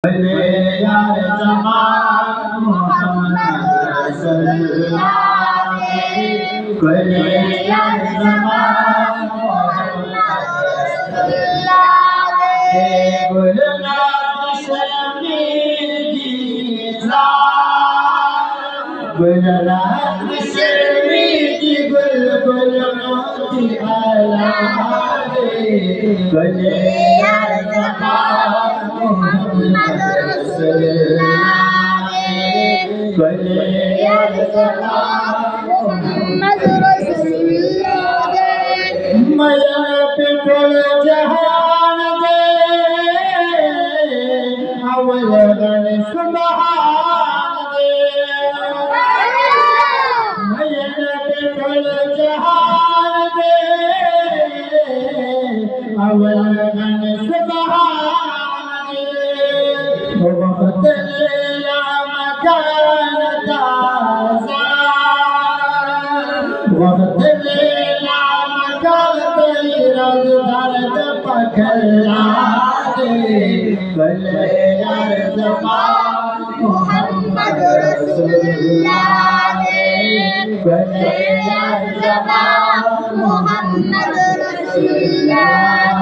यार जमान मोहम्मद रसूलुल्लाह बोले यार जमान मोहम्मद रसूलुल्लाह बोलना शर्मी की जान बोलना शर्मी की बुलबुल मोती आला बोले यार जमान मोहम्मद रसूलुल्लाह बोले यार जमान मोहम्मद रसूलुल्लाह मया पे टोल जहान दे अवल गण सुभान दे मया पे टोल जहान दे अवल गण सुभान दे वक्त ला मकान ताज़ा वक्त ला मकान तेरा दर्द पकड़ा दे बोले यार ज़बान मोहम्मद रसूलुल्लाह बोले यार ज़बान मोहम्मद रसूलुल्लाह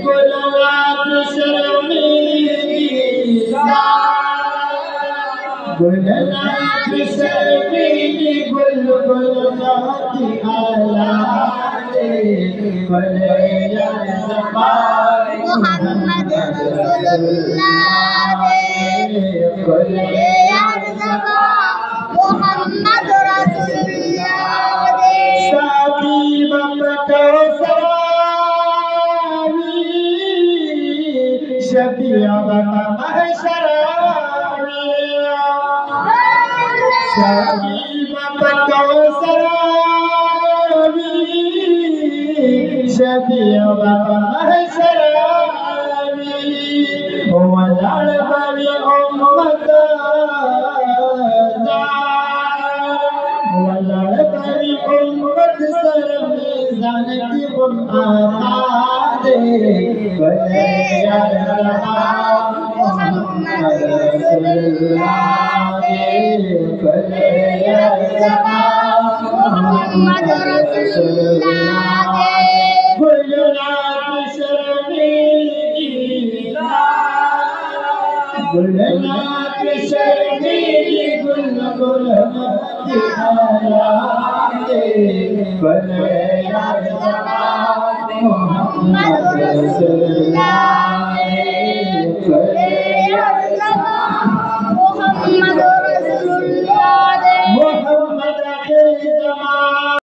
गुलवात शर्मी गुलना शर्मी बुलबुल मोती आला बोले यार ज़बान मोहम्मद रसूलुल्लाह बोले यार ज़बान मोहम्मद रसूलुल्लाह साकी बमको सरावी शफिया बका महशरावी साकी बमको सरावी शफिया बका महशरावी वलाल बवी उम्मत वलाल बवी उम्मत सर मीज़ान की बुनियाद बोले यार ज़बान मोहम्मद रसूलुल्लाह बोले यार ज़बान मोहम्मद रसूलुल्लाह गुलना शर्मी गुलना शर्मी गुलगुल मोती आला बोले यार ज़बान मोहम्मद रसूलुल्लाह बोले यार ज़बान मोहम्मद